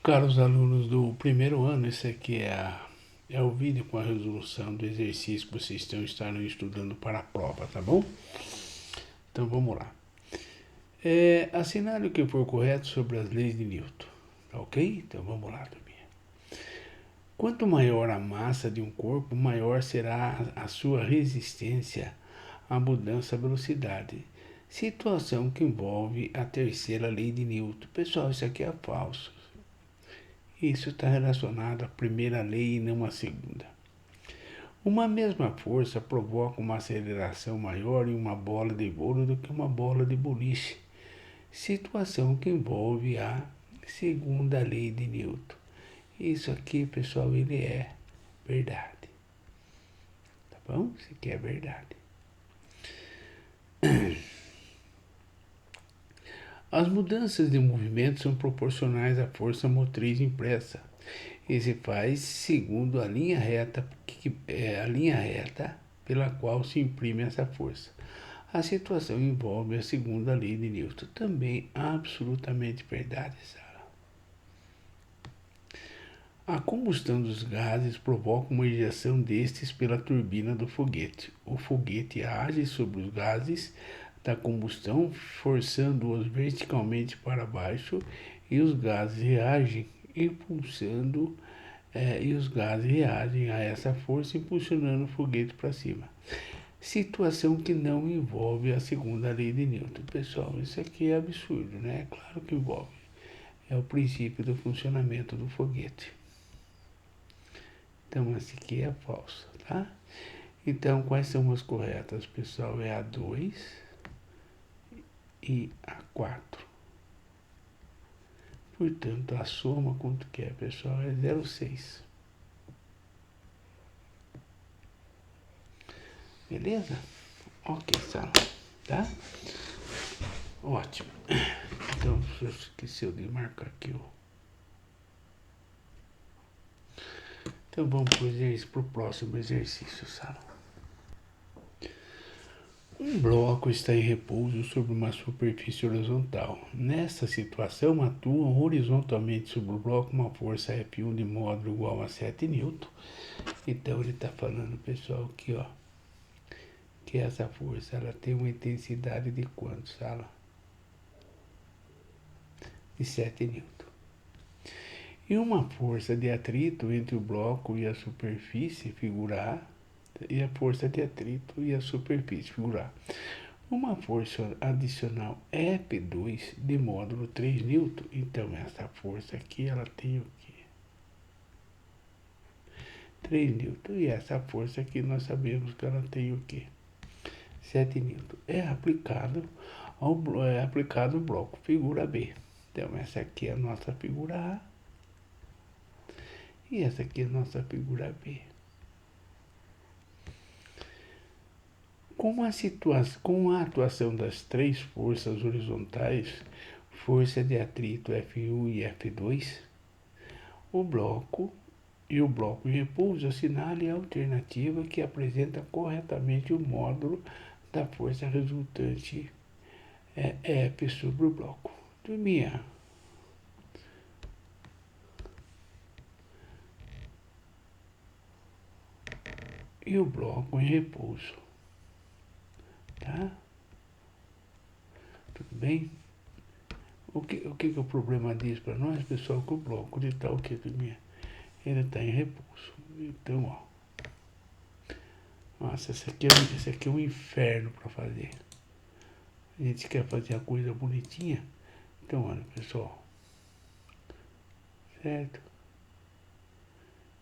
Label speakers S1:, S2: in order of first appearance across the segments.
S1: Caros alunos do primeiro ano, esse aqui é o vídeo com a resolução do exercício que vocês estarão estudando para a prova, tá bom? Então vamos lá. Assinale o que for correto sobre as leis de Newton, tá ok? Então vamos lá, turminha. Quanto maior a massa de um corpo, maior será a sua resistência à mudança de velocidade. Situação que envolve a terceira lei de Newton. Pessoal, isso aqui é falso. Isso está relacionado à primeira lei e não à segunda. Uma mesma força provoca uma aceleração maior em uma bola de bolo do que uma bola de boliche, situação que envolve a segunda lei de Newton. Isso aqui, pessoal, ele é verdade. Tá bom? Isso aqui é verdade. As mudanças de movimento são proporcionais à força motriz impressa e se faz segundo a linha reta, a linha reta pela qual se imprime essa força. A situação envolve a segunda lei de Newton, também absolutamente verdade, Sara. A combustão dos gases provoca uma injeção destes pela turbina do foguete. O foguete age sobre os gases da combustão, forçando-os verticalmente para baixo, e os gases reagem a essa força, impulsionando o foguete para cima. Situação que não envolve a segunda lei de Newton. Pessoal, isso aqui é absurdo, né? Claro que envolve. É o princípio do funcionamento do foguete. Então, esse aqui é falso, tá? Então, quais são as corretas, pessoal? É a 2 e a 4. Portanto, a soma, quanto que é, pessoal? É 0,6. Beleza? Ok, Sara. Tá? Ótimo. Então, você esqueceu de marcar aqui, ó. Então, vamos para o próximo exercício, Sara. Um bloco está em repouso sobre uma superfície horizontal. Nessa situação, atuam horizontalmente sobre o bloco uma força F1 de módulo igual a 7 newton. Então, ele está falando, pessoal, aqui, ó, que essa força ela tem uma intensidade de quanto, Sala? De 7 newton. E uma força de atrito entre o bloco e a superfície, figura A, e a força de atrito e a superfície, figura A. Uma força adicional F2 de módulo 3 newton. Então, essa força aqui, ela tem o quê? 3 newton. E essa força aqui, nós sabemos que ela tem o quê? 7 newton. É aplicado ao bloco, figura B. Então, essa aqui é a nossa figura A. E essa aqui é a nossa figura B. Com a atuação das três forças horizontais, força de atrito F1 e F2, o bloco em repouso assinale a alternativa que apresenta corretamente o módulo da força resultante F sobre o bloco. Turminha, e o bloco em repouso, tá? Tudo bem? O que é o problema disso para nós, pessoal? Que o bloco ele está o que, turminha? Ele está em repouso. Então, ó. Nossa, esse aqui é um inferno para fazer. A gente quer fazer a coisa bonitinha. Então, olha, pessoal. Certo?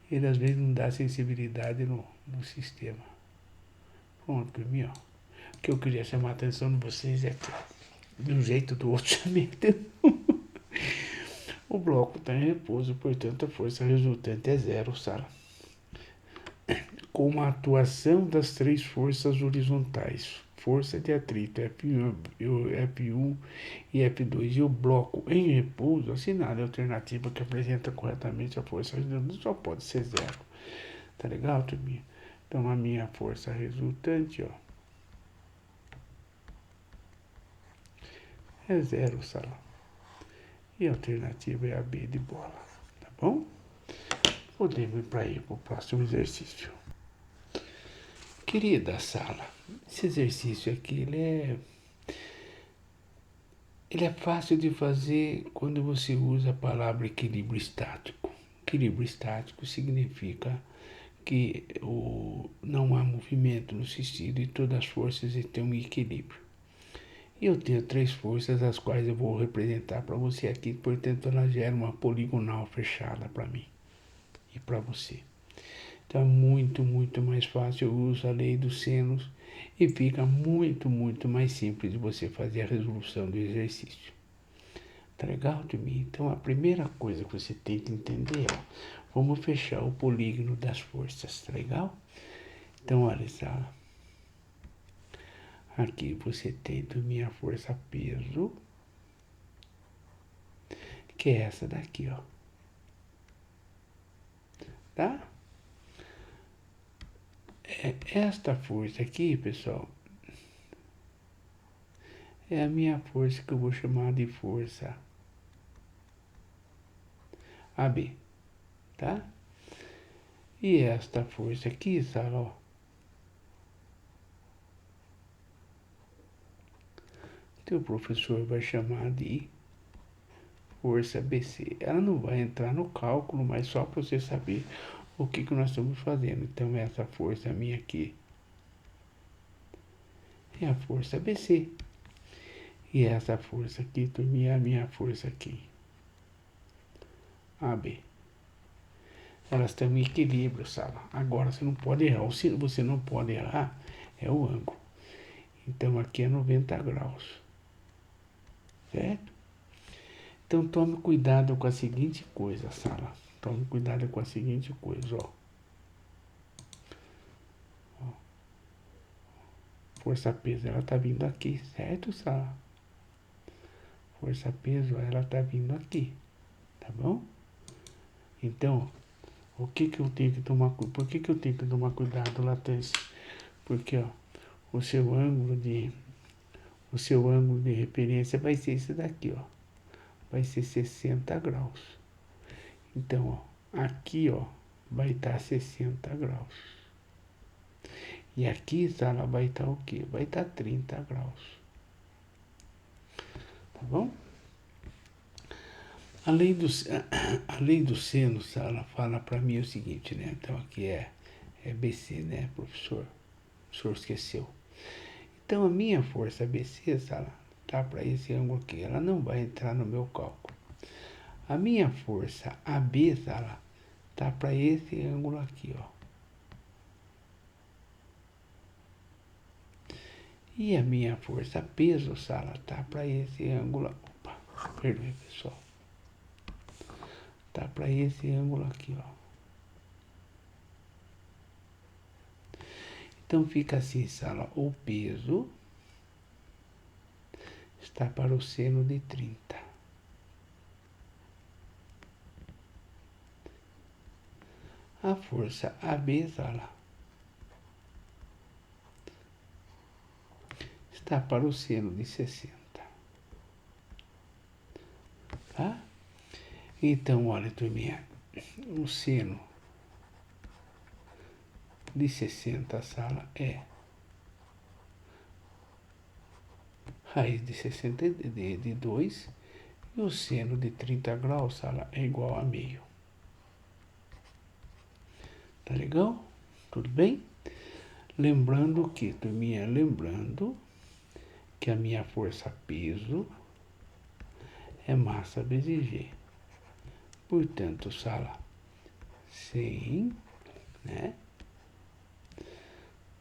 S1: Ele às vezes não dá sensibilidade no sistema. Pronto, para mim, ó. O que eu queria chamar a atenção de vocês é que, de um jeito ou do outro, chamei. O bloco está em repouso, portanto a força resultante é zero, Sara. Com a atuação das três forças horizontais, força de atrito F1 e F2 e o bloco em repouso, assinale a alternativa que apresenta corretamente a força resultante, só pode ser zero. Tá legal, turminha? Então a minha força resultante, ó, é zero, Sala. E a alternativa é a B de bola. bom? Podemos ir para o próximo exercício. Querida sala, esse exercício aqui, ele é fácil de fazer quando você usa a palavra equilíbrio estático. Equilíbrio estático significa que não há movimento no sentido e todas as forças estão em equilíbrio. E eu tenho 3 forças, as quais eu vou representar para você aqui, portanto ela gera uma poligonal fechada para mim e para você. Então é muito mais fácil, eu uso a lei dos senos e fica muito mais simples de você fazer a resolução do exercício. Tá legal de mim? Então a primeira coisa que você tem que entender é, vamos fechar o polígono das forças, tá legal? Então olha só, aqui você tem minha força peso, que é essa daqui, ó. Tá? Esta força aqui, pessoal, é a minha força que eu vou chamar de força AB, tá? E esta força aqui, sabe, ó, que o professor vai chamar de força BC. Ela não vai entrar no cálculo, mas só para você saber o que nós estamos fazendo. Então, essa força minha aqui é a força BC. E essa força aqui, turminha, é a minha força aqui, AB. Elas estão em equilíbrio, sabe? Agora, você não pode errar. Se você não pode errar, é o ângulo. Então, aqui é 90 graus. Certo? Então, tome cuidado com a seguinte coisa, Sala. Tome cuidado com a seguinte coisa, ó. Força-peso, ela tá vindo aqui, certo, Sala? Força-peso, ela tá vindo aqui, tá bom? Então, o que eu tenho que tomar cuidado? Por que eu tenho que tomar cuidado, latência? Porque, ó, o seu ângulo de referência vai ser esse daqui, ó. Vai ser 60 graus. Então, ó, aqui, ó, vai estar 60 graus. E aqui, Sala, vai estar o quê? Vai estar 30 graus. Tá bom? A lei do seno, Sala, fala para mim o seguinte, né? Então, aqui é BC, né, professor? O senhor esqueceu. Então, a minha força BC, Sala, tá para esse ângulo aqui. Ela não vai entrar no meu cálculo. A minha força AB, Sala, tá para esse ângulo aqui, ó. E a minha força peso, Sala, tá para esse ângulo. Opa, perdoe, pessoal. Tá para esse ângulo aqui, ó. Então fica assim, Sala, o peso está para o seno de 30. A força AB, Sala, está para o seno de 60. Tá? Então, olha, turminha, o seno de 60, Sala, é raiz de 60 de 2 e o seno de 30 graus, Sala, é igual a meio. Tá legal? Tudo bem? Lembrando que, turminha, que a minha força peso é massa vezes G. Portanto, Sala, 100, né?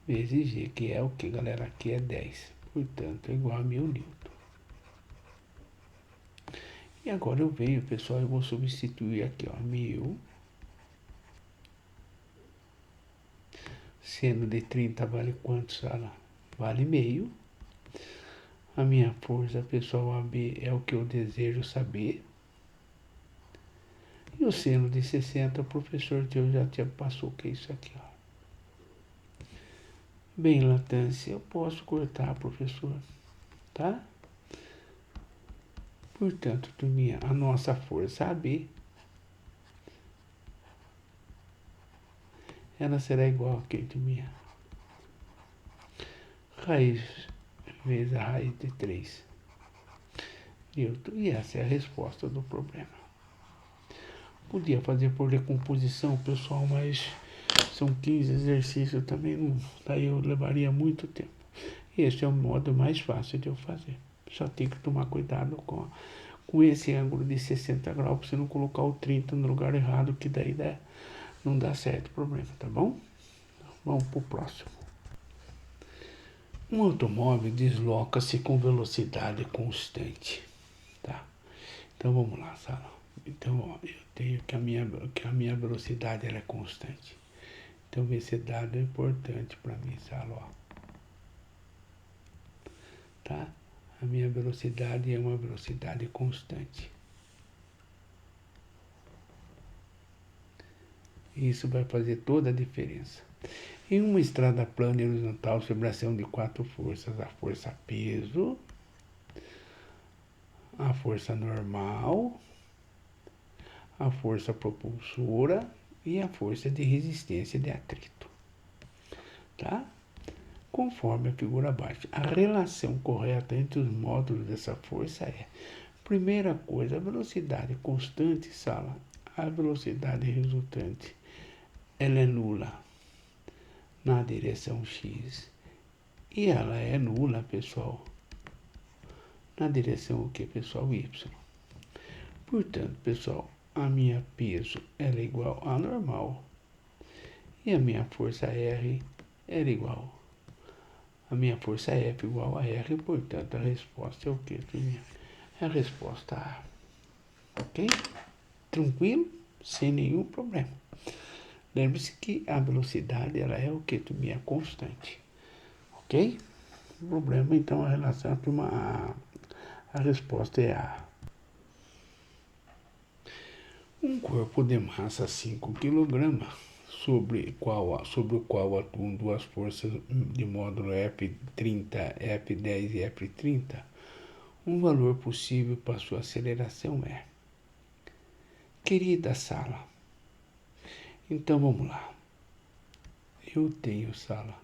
S1: Vezes G, que é o que, galera? Aqui é 10. Portanto, é igual a 1000 newton. E agora eu venho, pessoal, eu vou substituir aqui, ó, 1000. Seno de 30 vale quanto, Sala? Vale meio. A minha força, pessoal, AB é o que eu desejo saber. E o seno de 60, o professor Deus já te passou o que é isso aqui, ó. Bem, latência, eu posso cortar, professor, tá? Portanto, turminha, a nossa força AB ela será igual a que, turminha? Raiz vezes a raiz de 3 Newton. E essa é a resposta do problema. Podia fazer por decomposição, pessoal, mas são 15 exercícios também, não, daí eu levaria muito tempo. Esse é o modo mais fácil de eu fazer. Só tem que tomar cuidado com esse ângulo de 60 graus, para você não colocar o 30 no lugar errado, que daí não dá certo o problema, tá bom? Vamos para o próximo. Um automóvel desloca-se com velocidade constante, tá? Então vamos lá, Sala. Então, ó, eu tenho que a minha velocidade ela é constante. Então esse dado é importante para mim, Sala, ó. Tá? A minha velocidade é uma velocidade constante. Isso vai fazer toda a diferença. Em uma estrada plana e horizontal sobre ação de 4 forças, a força peso, a força normal, a força propulsora e a força de resistência de atrito. Tá? Conforme a figura abaixo, a relação correta entre os módulos dessa força é: primeira coisa, a velocidade constante, Sala, a velocidade resultante, ela é nula na direção x e ela é nula, pessoal, na direção o que, pessoal? Y. Portanto, pessoal, a minha peso ela é igual a normal e a minha força R era igual. A minha força F igual a R, portanto, a resposta é o que, turminha? É a resposta A. Ok? Tranquilo? Sem nenhum problema. Lembre-se que a velocidade ela é o que, turminha? Constante. Ok? O problema, então, a relação, a resposta é A. Um corpo de massa 5 kg, sobre o qual atuam duas forças de módulo F30, F10 e F30, um valor possível para sua aceleração é: querida Sala, então vamos lá. Eu tenho, Sala,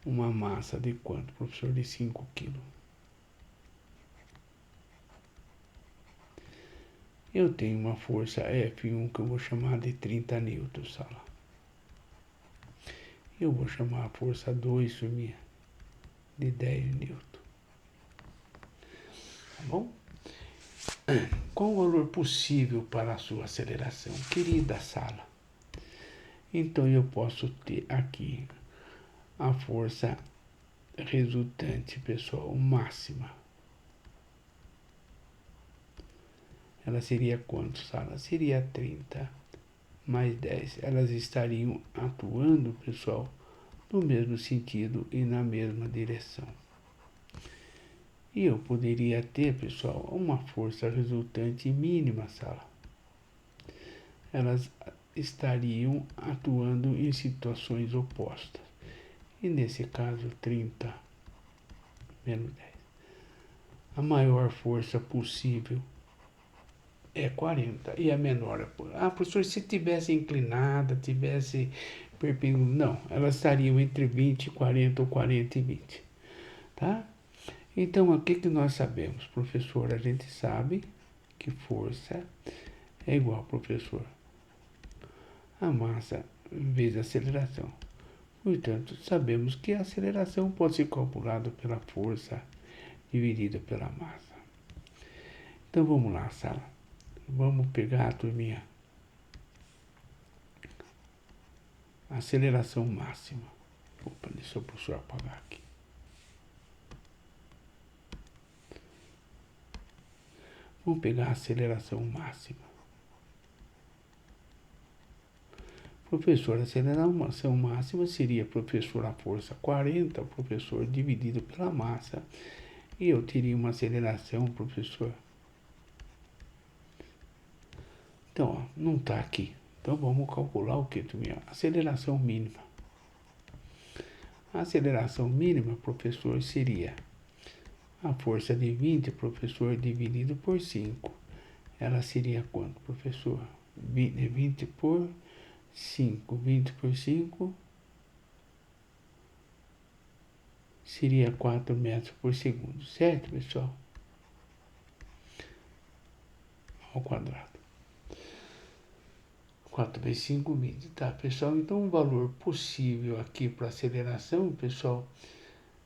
S1: uma massa de quanto, professor? De 5 kg. Eu tenho uma força F1 que eu vou chamar de 30 newtons, Sala. Eu vou chamar a força 2, turminha, de 10 newtons. Tá bom? Qual o valor possível para a sua aceleração, querida Sala? Então eu posso ter aqui a força resultante, pessoal, máxima. Ela seria quanto, Sala? Seria 30 mais 10. Elas estariam atuando, pessoal, no mesmo sentido e na mesma direção. E eu poderia ter, pessoal, uma força resultante mínima, Sala. Elas estariam atuando em situações opostas. E nesse caso, 30 menos 10. A maior força possível é 40. E a menor é... professor, se tivesse inclinada, tivesse perpendicular... Não, elas estariam entre 20 e 40 ou 40 e 20. Tá? Então, o que nós sabemos, professor? A gente sabe que força é igual, professor, a massa vezes a aceleração. Portanto, sabemos que a aceleração pode ser calculada pela força dividida pela massa. Então, vamos lá, Sala. Vamos pegar, turminha, a aceleração máxima. Opa, deixa o professor apagar aqui. Vamos pegar a aceleração máxima. Professor, a aceleração máxima seria, professor, a força 40, professor, dividido pela massa. E eu teria uma aceleração, professor. Então, ó, não está aqui. Então, vamos calcular o que, turminha? Aceleração mínima. A aceleração mínima, professor, seria a força de 20, professor, dividido por 5. Ela seria quanto, professor? 20 por 5, 20 por 5 seria 4 metros por segundo, certo, pessoal? Ao quadrado. 4 vezes 5, 20, tá, pessoal? Então, o valor possível aqui para aceleração, pessoal,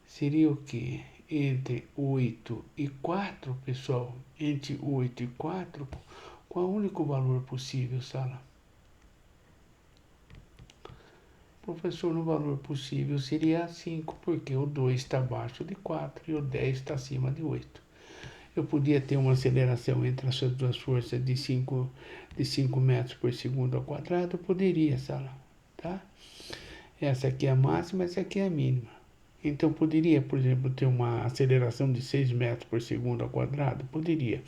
S1: seria o quê? Entre 8 e 4, pessoal, entre 8 e 4, qual é o único valor possível, sala? Professor, no valor possível seria 5, porque o 2 está abaixo de 4 e o 10 está acima de 8. Eu podia ter uma aceleração entre essas duas forças de 5 metros por segundo ao quadrado? Poderia, sala, tá? Essa aqui é a máxima, essa aqui é a mínima. Então, poderia, por exemplo, ter uma aceleração de 6 metros por segundo ao quadrado? Poderia.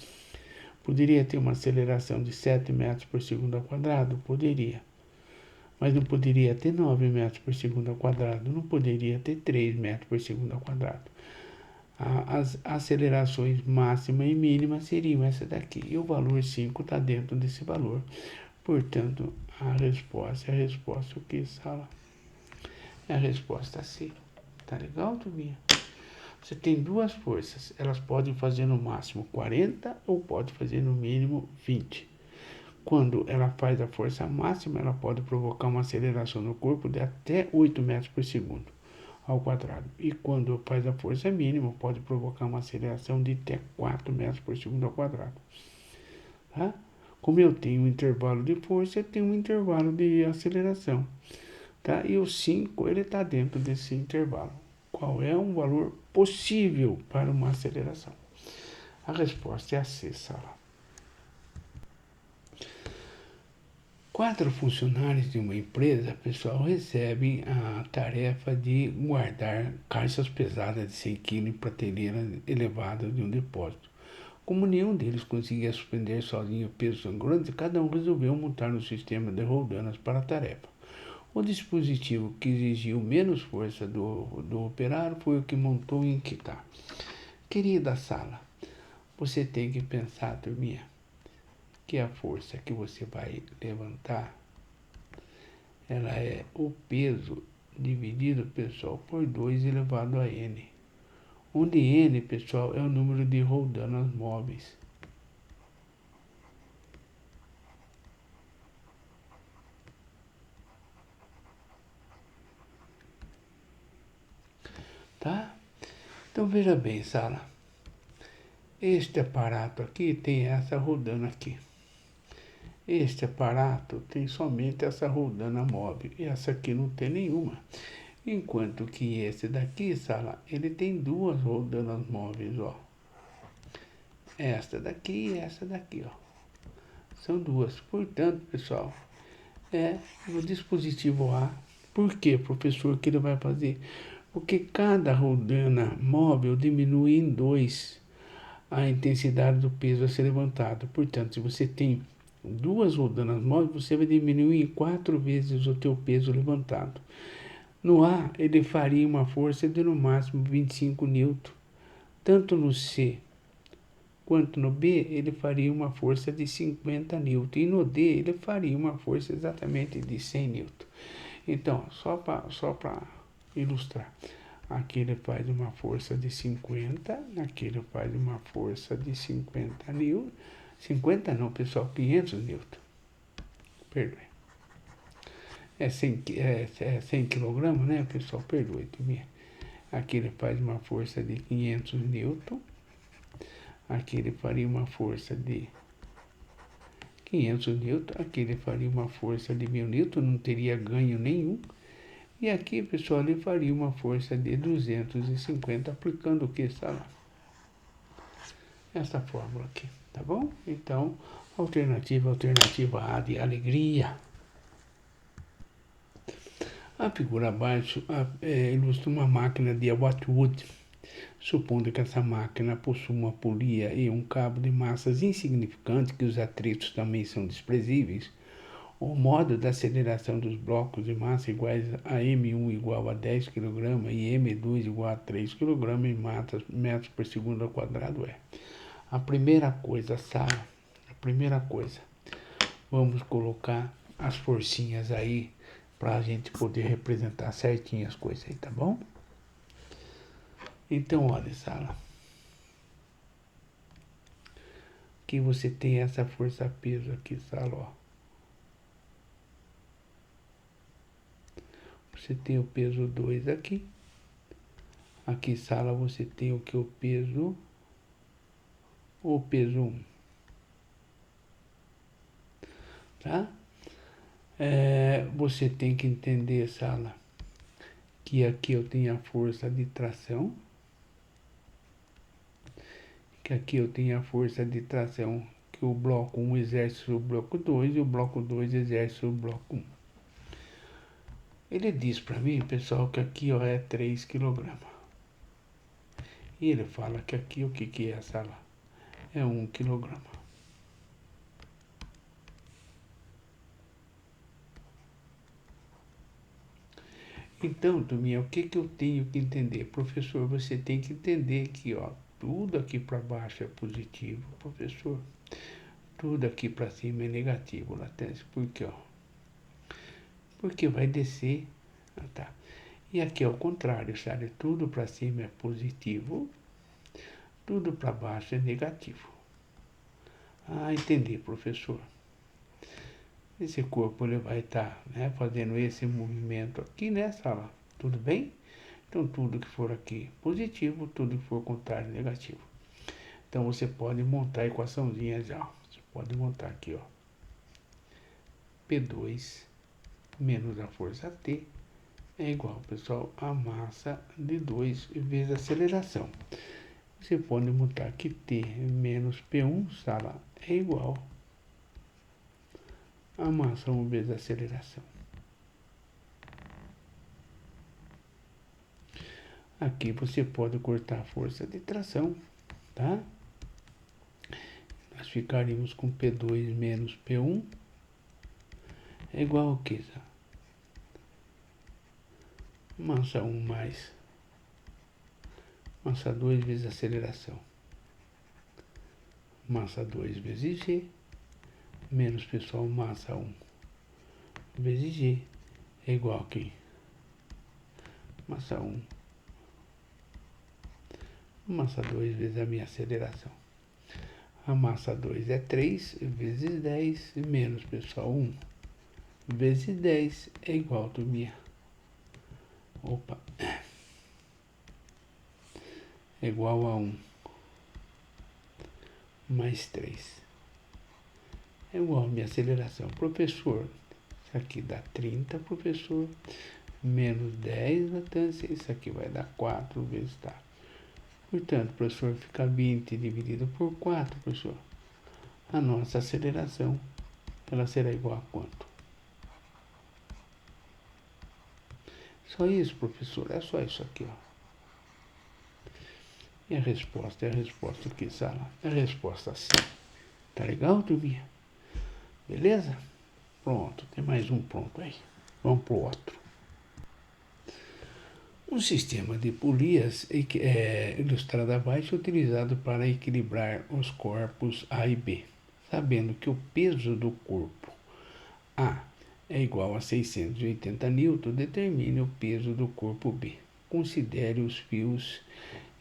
S1: Poderia ter uma aceleração de 7 metros por segundo ao quadrado? Poderia. Mas não poderia ter 9 metros por segundo ao quadrado, não poderia ter 3 metros por segundo ao quadrado. As acelerações máxima e mínima seriam essa daqui. E o valor 5 está dentro desse valor. Portanto, a resposta o que, sala? É a resposta C. Tá legal, turminha? Você tem duas forças. Elas podem fazer no máximo 40 ou pode fazer no mínimo 20. Quando ela faz a força máxima, ela pode provocar uma aceleração no corpo de até 8 metros por segundo ao quadrado. E quando faz a força mínima, pode provocar uma aceleração de até 4 metros por segundo ao quadrado. Tá? Como eu tenho um intervalo de força, eu tenho um intervalo de aceleração. Tá? E o 5, ele está dentro desse intervalo. Qual é um valor possível para uma aceleração? A resposta é a C, sala. 4 funcionários de uma empresa, pessoal, recebem a tarefa de guardar caixas pesadas de 100 kg em prateleiras elevadas de um depósito. Como nenhum deles conseguia suspender sozinho o peso tão grande, cada um resolveu montar um sistema de roldanas para a tarefa. O dispositivo que exigiu menos força do operário foi o que montou em Kitá. Querida sala, você tem que pensar, turminha, que a força que você vai levantar, ela é o peso dividido, pessoal, por 2 elevado a n. Onde n, pessoal, é o número de roldanas móveis. Tá? Então, veja bem, sala. Este aparato aqui tem essa roldana aqui. Este aparato tem somente essa roldana móvel. E essa aqui não tem nenhuma. Enquanto que esse daqui, sala, ele tem 2 roldanas móveis, ó. Esta daqui e essa daqui, ó. São 2. Portanto, pessoal, é no dispositivo A. Por quê, professor, que ele vai fazer? Porque cada roldana móvel diminui em 2 a intensidade do peso a ser levantado. Portanto, se você tem 2 roldanas móveis, você vai diminuir em 4 vezes o teu peso levantado. No A, ele faria uma força de no máximo 25 N. Tanto no C quanto no B, ele faria uma força de 50 N. E no D, ele faria uma força exatamente de 100 N. Então, só para ilustrar, aqui ele faz uma força de 50, aqui ele faz uma força de 50 N. 50 não, pessoal, 500 N. Perdoe. É 100 kg, né, pessoal? Perdoe, turminha. Aqui ele faz uma força de 500 N. Aqui ele faria uma força de 500 N. Aqui ele faria uma força de 1000 N. Não teria ganho nenhum. E aqui, pessoal, ele faria uma força de 250, aplicando o que está lá? Essa fórmula aqui, tá bom? Então, alternativa A de alegria. A figura abaixo ilustra uma máquina de Wattwood. Supondo que essa máquina possua uma polia e um cabo de massas insignificantes, que os atritos também são desprezíveis, o modo da aceleração dos blocos de massa iguais a M1 igual a 10 kg e M2 igual a 3 kg em metros por segundo ao quadrado é. A primeira coisa, vamos colocar as forcinhas aí para a gente poder representar certinho as coisas aí, tá bom? Então, olha, sala. Aqui você tem essa força-peso aqui, sala, ó. Você tem o peso 2 aqui. Aqui, sala, você tem o que? O peso 1. Tá? Você tem que entender, sala, que aqui eu tenho a força de tração. Que aqui eu tenho a força de tração que o bloco 1 exerce sobre o bloco 2 e o bloco 2 exerce sobre o bloco 1. Ele diz para mim, pessoal, que aqui ó, é 3 kg. E ele fala que aqui o que é, sala? É 1 kg. Então, turminha, o que eu tenho que entender? Professor, você tem que entender que ó, tudo aqui para baixo é positivo, professor. Tudo aqui para cima é negativo, latência. Por quê? Ó? Porque vai descer. Ah, tá. E aqui é o contrário, sabe? Tudo para cima é positivo, tudo para baixo é negativo. Ah, entendi, professor. Esse corpo ele vai estar fazendo esse movimento aqui, né, sala? Tudo bem? Então, tudo que for aqui positivo, tudo que for contrário negativo. Então, você pode montar a equaçãozinha já. Você pode montar aqui, ó. P2 menos a força T é igual, pessoal, a massa de 2 vezes a aceleração. Você pode montar que T menos P1, sala, é igual a massa 1 vezes a aceleração. Aqui você pode cortar a força de tração, tá? Nós ficaríamos com P2 menos P1 é igual ao que? Massa 1 mais massa 2 vezes a aceleração. Massa 2 vezes G menos, pessoal, massa 1 vezes G é igual a quem? Massa 1 massa 2 vezes a minha aceleração. A massa 2 é 3 vezes 10 menos, pessoal, 1 vezes 10 é igual, turminha. Opa. É igual a 1 mais 3. É igual a minha aceleração. Professor, isso aqui dá 30, professor, menos 10, latência, isso aqui vai dar 4 vezes, tá? Portanto, professor, fica 20 dividido por 4, professor. A nossa aceleração, ela será igual a quanto? Só isso, professor, é só isso aqui, ó. E a resposta é a resposta aqui, sala. É a resposta C. Tá legal, turminha? Beleza? Pronto, tem mais um pronto aí. Vamos pro outro. Um sistema de polias ilustrado abaixo é utilizado para equilibrar os corpos A e B, sabendo que o peso do corpo A é igual a 680 N, determine o peso do corpo B. Considere os fios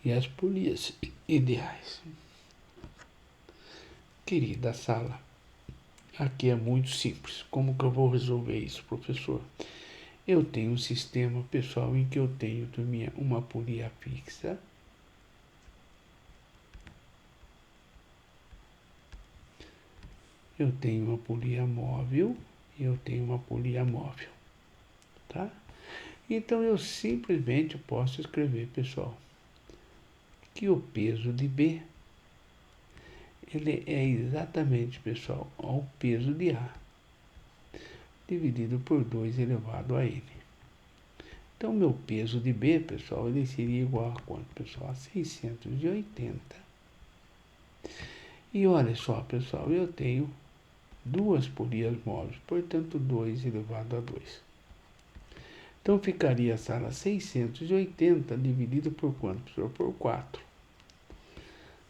S1: e as polias ideais. Querida sala, aqui é muito simples. Como que eu vou resolver isso, professor? Eu tenho um sistema, pessoal, em que eu tenho, turminha, uma polia fixa. Eu tenho uma polia móvel e eu tenho uma polia móvel, tá? Então, eu simplesmente posso escrever, pessoal, que o peso de B, ele é exatamente, pessoal, ao peso de A, dividido por 2 elevado a N. Então, meu peso de B, pessoal, ele seria igual a quanto, pessoal? A 680. E olha só, pessoal, eu tenho duas polias móveis, portanto, 2 elevado a 2. Então, ficaria a sala 680 dividido por quanto, professor? Por 4.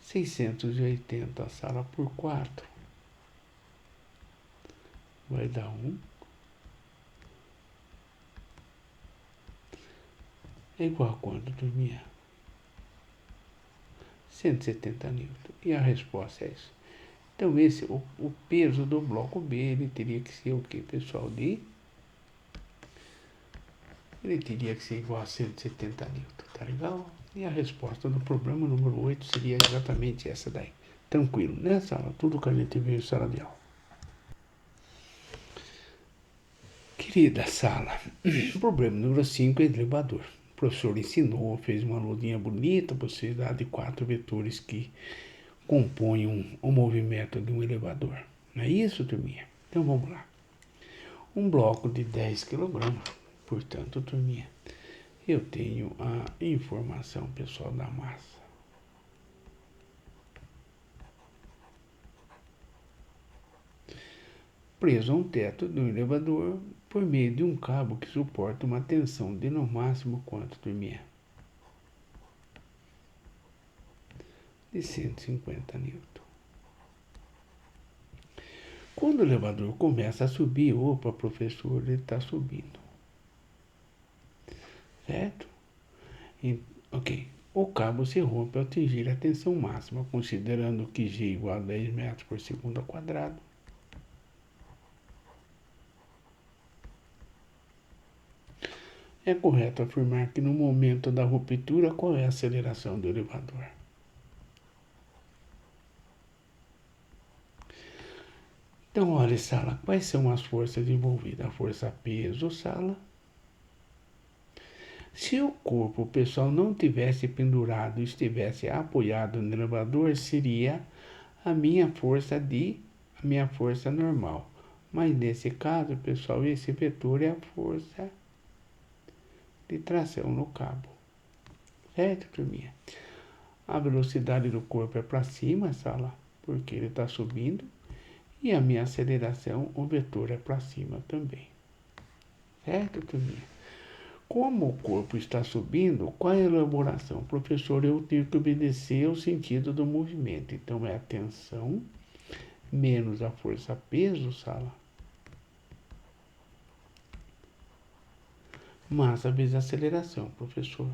S1: 680 a sala por 4 vai dar 1. é igual a quanto, turminha? 170 newton. E a resposta é isso. Então, o peso do bloco B, ele teria que ser o que, pessoal? Ele teria que ser igual a 170 newton, tá legal? E a resposta do problema número 8 seria exatamente essa daí. Tranquilo, né, sala? Tudo que a gente viu em sala de aula. Querida sala, problema número 5 é elevador. O professor ensinou, fez uma luzinha bonita, possibilidade de 4 vetores que compõem o movimento de um elevador. Não é isso, turminha? Então vamos lá. Um bloco de 10 kg, portanto, turminha, eu tenho a informação pessoal da massa. Preso a um teto do elevador por meio de um cabo que suporta uma tensão de no máximo quanto, turminha? De 150 newton. Quando o elevador começa a subir, opa, professor, ele está subindo. Certo? Ok. O cabo se rompe ao atingir a tensão máxima, considerando que G igual a 10 metros por segundo ao quadrado. É correto afirmar que no momento da ruptura, qual é a aceleração do elevador? Então, olha, sala, quais são as forças envolvidas? A força peso, sala. Se o corpo, pessoal, não tivesse pendurado, estivesse apoiado no elevador, seria a minha força normal. Mas nesse caso, pessoal, esse vetor é a força de tração no cabo. Certo, turminha? A velocidade do corpo é para cima, sala, porque ele está subindo. E a minha aceleração, o vetor é para cima também. Certo, turminha? Como o corpo está subindo, qual é a elaboração? Professor, eu tenho que obedecer ao sentido do movimento. Então, é a tensão menos a força peso, sala, massa vezes a aceleração, professor.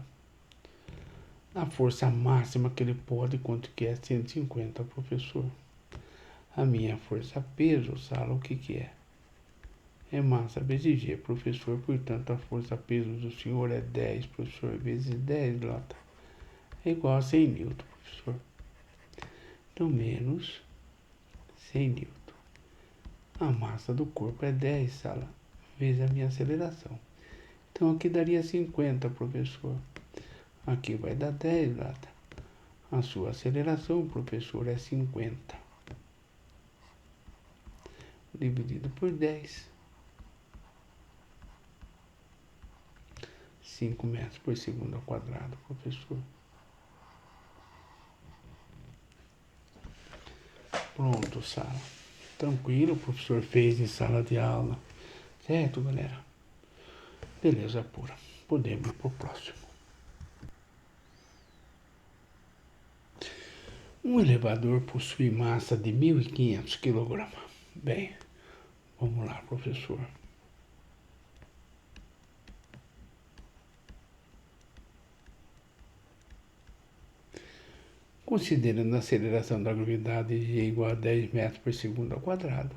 S1: A força máxima que ele pode, quanto que é? 150, professor. A minha força peso, sala, o que é? É massa vezes G, professor. Portanto, a força peso do senhor é 10, professor, vezes 10, lata. É igual a 100 newton, professor. Então, menos 100 newton. A massa do corpo é 10, sala, vezes a minha aceleração. Então, aqui daria 50, professor. Aqui vai dar 10, lata. A sua aceleração, professor, é 50. Dividido por 10. 5 metros por segundo ao quadrado, professor. Pronto, sala. Tranquilo, o professor fez em sala de aula. Certo, galera? Beleza pura. Podemos ir pro próximo. Um elevador possui massa de 1.500 kg. Bem, vamos lá, professor. Considerando a aceleração da gravidade G igual a 10 metros por segundo ao quadrado.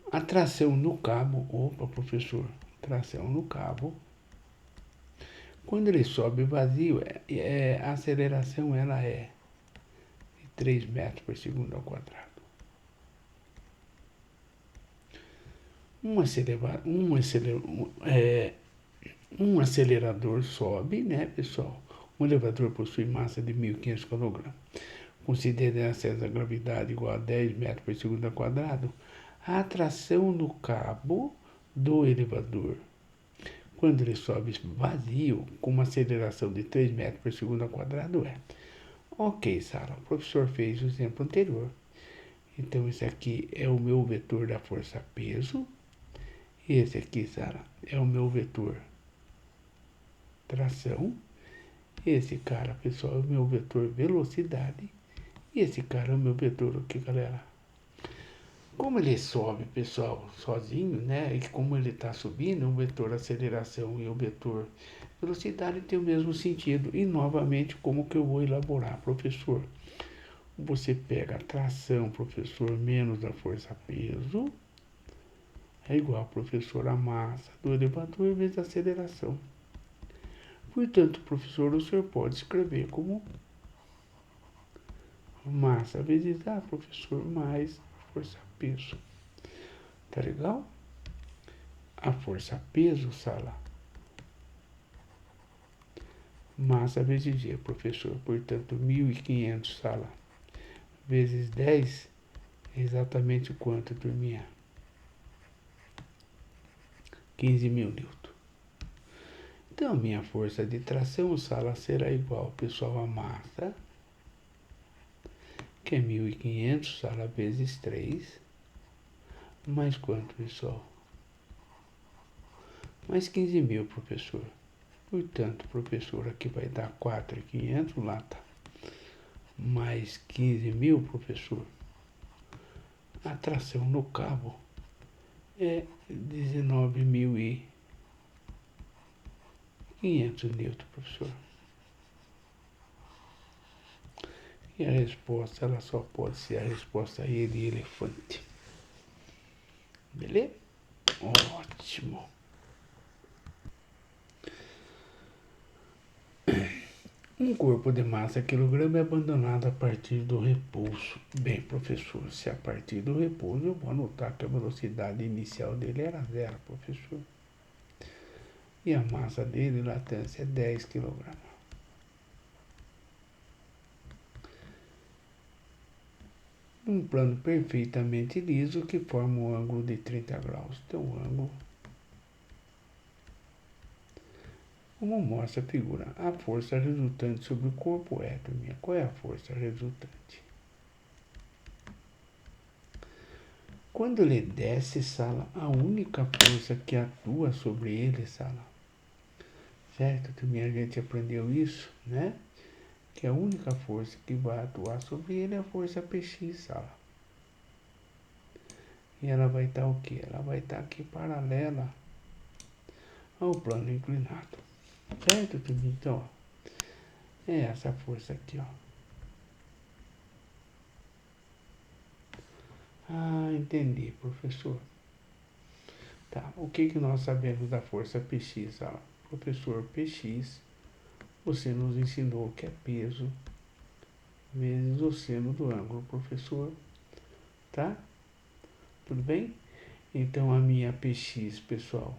S1: A tração no cabo, opa, professor, tração no cabo. Quando ele sobe vazio, a aceleração ela é de 3 metros por segundo ao quadrado. Um acelerador sobe, né, pessoal? Um elevador possui massa de 1.500 kg. Considerando a acesso à gravidade igual a 10 metros por segundo ao quadrado, a atração no cabo do elevador, quando ele sobe vazio, com uma aceleração de 3 metros por segundo ao quadrado, é. Ok, Sara, o professor fez o exemplo anterior. Então, esse aqui é o meu vetor da força peso. E esse aqui, Sara, é o meu vetor tração. Esse cara, pessoal, é o meu vetor velocidade. E esse cara é o meu vetor, o que, galera? Como ele sobe, pessoal, sozinho, né? E como ele está subindo, o vetor aceleração e o vetor velocidade tem o mesmo sentido. E novamente, como que eu vou elaborar, professor? Você pega a tração, professor, menos a força-peso, é igual, professor, a massa do elevador vezes a aceleração. Portanto, professor, o senhor pode escrever como massa vezes A, professor, mais força-peso. Tá legal? A força-peso, sala. Massa vezes G, professor. Portanto, 1.500, sala, vezes 10 é exatamente quanto, turminha? 15.000 newton. Então, a minha força de tração, sala, será igual, pessoal, a massa, que é 1.500, sala, vezes 3, mais quanto, pessoal? Mais 15.000, professor. Portanto, professor, aqui vai dar 4.500, lá tá. Mais 15.000, professor. A tração no cabo é 19.500 newton, professor. E a resposta, ela só pode ser a resposta E de elefante. Beleza? Ótimo. Um corpo de massa quilograma é abandonado a partir do repouso. Bem, professor, se a partir do repouso eu vou anotar que a velocidade inicial dele era 0, professor. E a massa dele, latência, é 10 kg. Um plano perfeitamente liso que forma um ângulo de 30 graus. Então, o ângulo, como mostra a figura, a força resultante sobre o corpo é, turminha, qual é a força resultante? Quando ele desce, sala, a única força que atua sobre ele, sala, certo? Também a gente aprendeu isso, né? Que a única força que vai atuar sobre ele é a força PX, sala. E ela vai estar o quê? Ela vai estar aqui paralela ao plano inclinado, certo? Então, ó, é essa força aqui, ó. Ah, entendi, professor. Tá, o que que nós sabemos da força PX, sala? Professor, PX, você nos ensinou que é peso vezes o seno do ângulo, professor, tá? Tudo bem? Então, a minha PX, pessoal,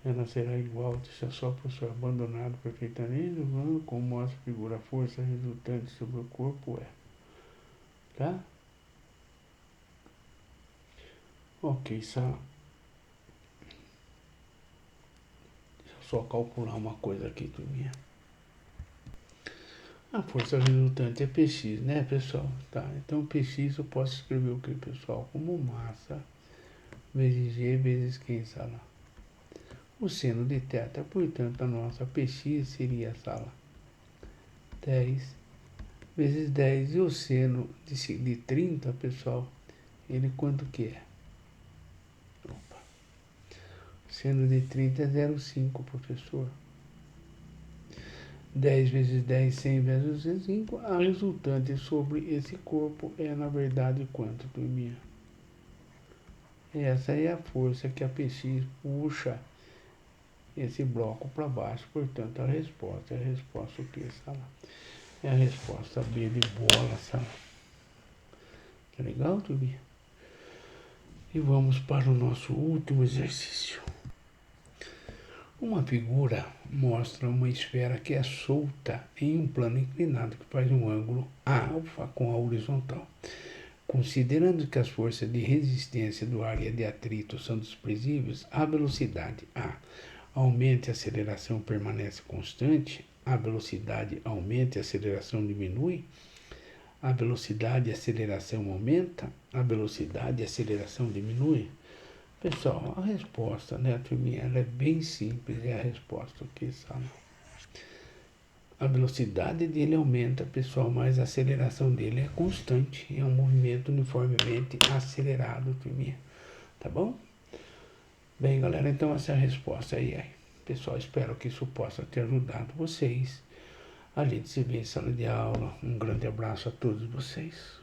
S1: ela será igual, deixa só, professor, abandonado perfeitamente, como mostra a figura, a força resultante sobre o corpo é, tá? Ok, só, deixa eu só calcular uma coisa aqui, turminha. A força resultante é Px, né, pessoal? Tá, então Px eu posso escrever o que, pessoal? Como massa vezes G vezes quem, sala? O seno de θ. Portanto, a nossa Px seria, sala, 10 vezes 10. E o seno de 30, pessoal, ele quanto que é? Opa. O seno de 30 é 0,5, professor. 10 vezes 10, 100 vezes 205, a resultante sobre esse corpo é, na verdade, quanto, turminha? Essa é a força que a PX puxa esse bloco para baixo, portanto, a resposta é a resposta o que, sala? É a resposta B de bola, sala. Tá legal, turminha? E vamos para o nosso último exercício. Uma figura mostra uma esfera que é solta em um plano inclinado que faz um ângulo alfa com a horizontal. Considerando que as forças de resistência do ar e de atrito são desprezíveis, a velocidade A aumenta e a aceleração permanece constante, a velocidade aumenta e a aceleração diminui, a velocidade e a aceleração aumenta, a velocidade e a aceleração diminui. Pessoal, a resposta, né, turminha, ela é bem simples, é a resposta aqui, sabe? a velocidade dele aumenta, pessoal, mas a aceleração dele é constante. É um movimento uniformemente acelerado, turminha. Tá bom? Bem, galera, então essa é a resposta aí. Pessoal, espero que isso possa ter ajudado vocês. A gente se vê em sala de aula. Um grande abraço a todos vocês.